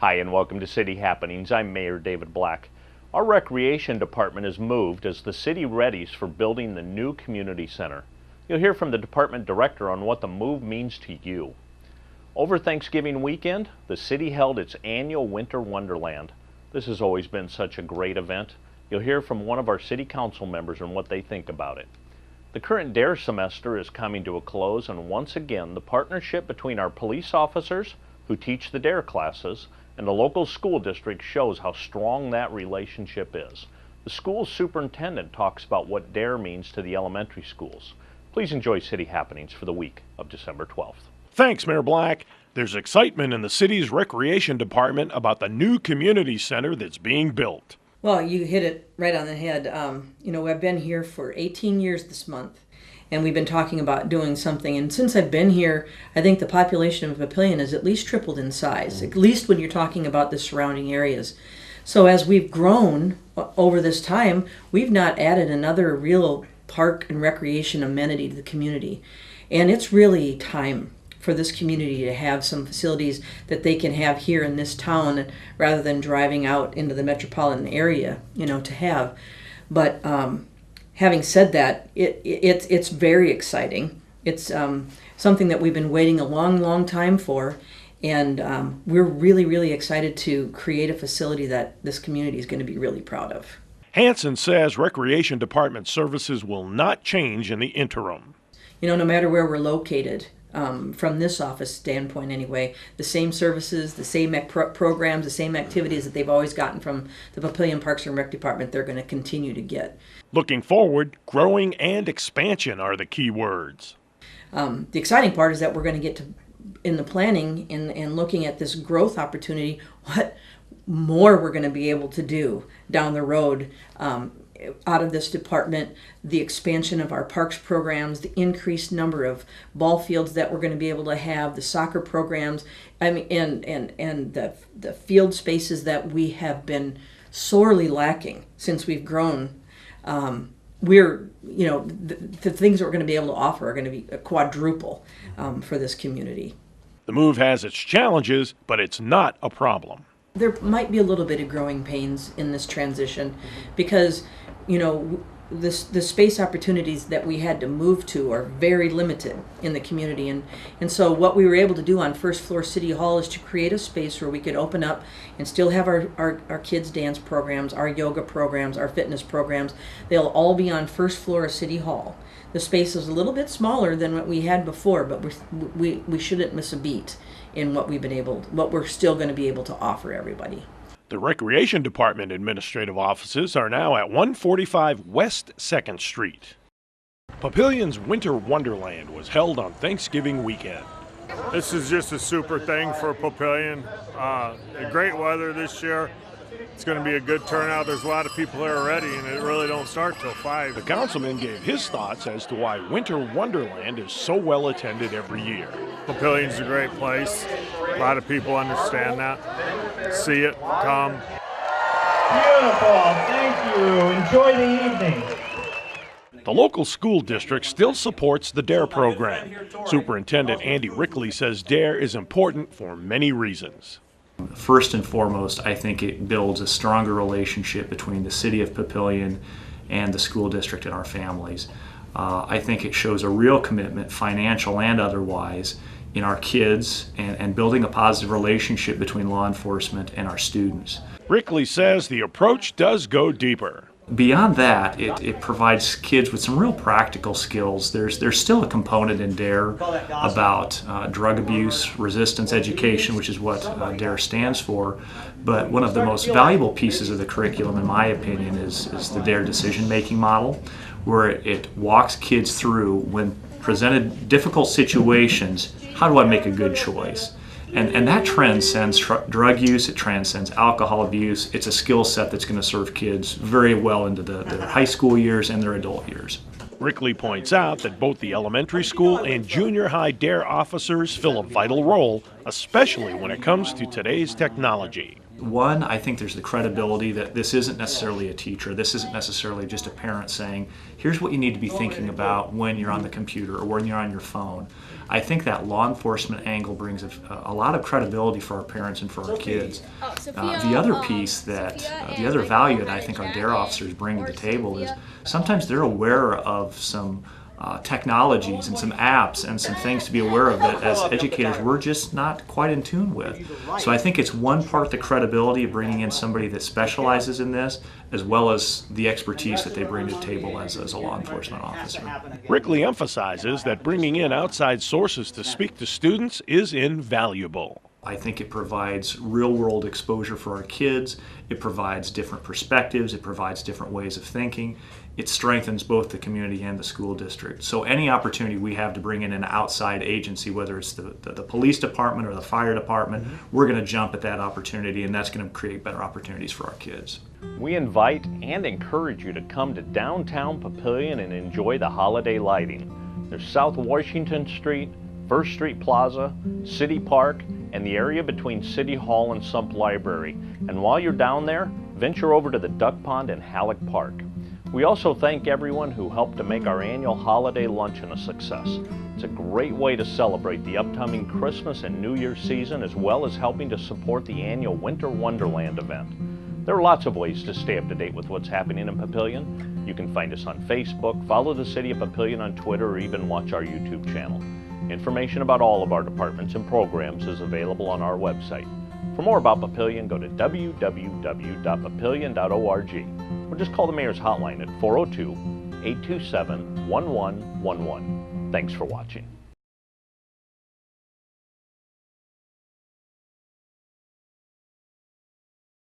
Hi and welcome to City Happenings. I'm Mayor David Black. Our Recreation Department has moved as the city readies for building the new community center. You'll hear from the department director on what the move means to you. Over Thanksgiving weekend, the city held its annual Winter Wonderland. This has always been such a great event. You'll hear from one of our city council members on what they think about it. The current D.A.R.E semester is coming to a close, and once again, the partnership between our police officers who teach the D.A.R.E classes and the local school district shows how strong that relationship is. The school superintendent talks about what D.A.R.E means to the elementary schools. Please enjoy City Happenings for the week of December 12th. Thanks, Mayor Black. There's excitement in the city's recreation department about the new community center that's being built. Well, you hit it right on the head. I've been here for 18 years this month, and we've been talking about doing something. And since I've been here, I think the population of Papillion has at least tripled in size, at least when you're talking about the surrounding areas. So as we've grown over this time, we've not added another real park and recreation amenity to the community. And it's really time for this community to have some facilities that they can have here in this town rather than driving out into the metropolitan area, to have. But having said that, it's very exciting. It's something that we've been waiting a long, long time for, and we're really, really excited to create a facility that this community is going to be really proud of. Hanson says Recreation Department services will not change in the interim. No matter where we're located, from this office standpoint anyway, the same services, the same programs, the same activities that they've always gotten from the Papillion Parks and Rec Department, they're going to continue to get. Looking forward, growing and expansion are the key words. The exciting part is that we're going to get to, in the planning and looking at this growth opportunity, what more we're going to be able to do down the road out of this department, the expansion of our parks programs, the increased number of ball fields that we're going to be able to have, the soccer programs, and the field spaces that we have been sorely lacking since we've grown. The things that we're going to be able to offer are going to be a quadruple for this community. The move has its challenges, but it's not a problem. There might be a little bit of growing pains in this transition because, the space opportunities that we had to move to are very limited in the community. And so what we were able to do on first floor City Hall is to create a space where we could open up and still have our kids' dance programs, our yoga programs, our fitness programs. They'll all be on first floor of City Hall. The space is a little bit smaller than what we had before, but we shouldn't miss a beat in what we're still going to be able to offer everybody. The Recreation Department administrative offices are now at 145 West 2nd Street. Papillion's Winter Wonderland was held on Thanksgiving weekend. This is just a super thing for Papillion. Great weather this year. It's going to be a good turnout. There's a lot of people there already, and it really don't start till 5. The councilman gave his thoughts as to why Winter Wonderland is so well attended every year. Papillion's a great place. A lot of people understand that. See it, come. Beautiful. Thank you. Enjoy the evening. The local school district still supports the D.A.R.E program. Superintendent Andy Rickley says D.A.R.E is important for many reasons. First and foremost, I think it builds a stronger relationship between the city of Papillion and the school district and our families. I think it shows a real commitment, financial and otherwise, in our kids and building a positive relationship between law enforcement and our students. Rickley says the approach does go deeper. Beyond that, it provides kids with some real practical skills. There's still a component in D.A.R.E about drug abuse, resistance education, which is what D.A.R.E stands for. But one of the most valuable pieces of the curriculum, in my opinion, is the D.A.R.E decision-making model, where it walks kids through, when presented difficult situations, how do I make a good choice? And that transcends drug use, it transcends alcohol abuse. It's a skill set that's going to serve kids very well into their high school years and their adult years. Rickley points out that both the elementary school and junior high D.A.R.E officers fill a vital role, especially when it comes to today's technology. One, I think there's the credibility that this isn't necessarily a teacher, this isn't necessarily just a parent saying, here's what you need to be thinking about when you're on the computer or when you're on your phone. I think that law enforcement angle brings a lot of credibility for our parents and for our kids. The other piece that, the other value that I think our D.A.R.E officers bring to the table is sometimes they're aware of some technologies and some apps and some things to be aware of that as educators we're just not quite in tune with. So I think it's one part the credibility of bringing in somebody that specializes in this, as well as the expertise that they bring to the table as a law enforcement officer. Rickley emphasizes that bringing in outside sources to speak to students is invaluable. I think it provides real-world exposure for our kids. It provides different perspectives. It provides different ways of thinking. It strengthens both the community and the school district. So any opportunity we have to bring in an outside agency, whether it's the police department or the fire department, we're going to jump at that opportunity, and that's going to create better opportunities for our kids. We invite and encourage you to come to downtown Papillion and enjoy the holiday lighting. There's South Washington Street, First Street Plaza, City Park, and the area between City Hall and Sump Library. And while you're down there, venture over to the Duck Pond and Halleck Park. We also thank everyone who helped to make our annual holiday luncheon a success. It's a great way to celebrate the upcoming Christmas and New Year's season, as well as helping to support the annual Winter Wonderland event. There are lots of ways to stay up to date with what's happening in Papillion. You can find us on Facebook, follow the City of Papillion on Twitter, or even watch our YouTube channel. Information about all of our departments and programs is available on our website. For more about Papillion, go to www.papillion.org or just call the Mayor's Hotline at 402-827-1111. Thanks for watching.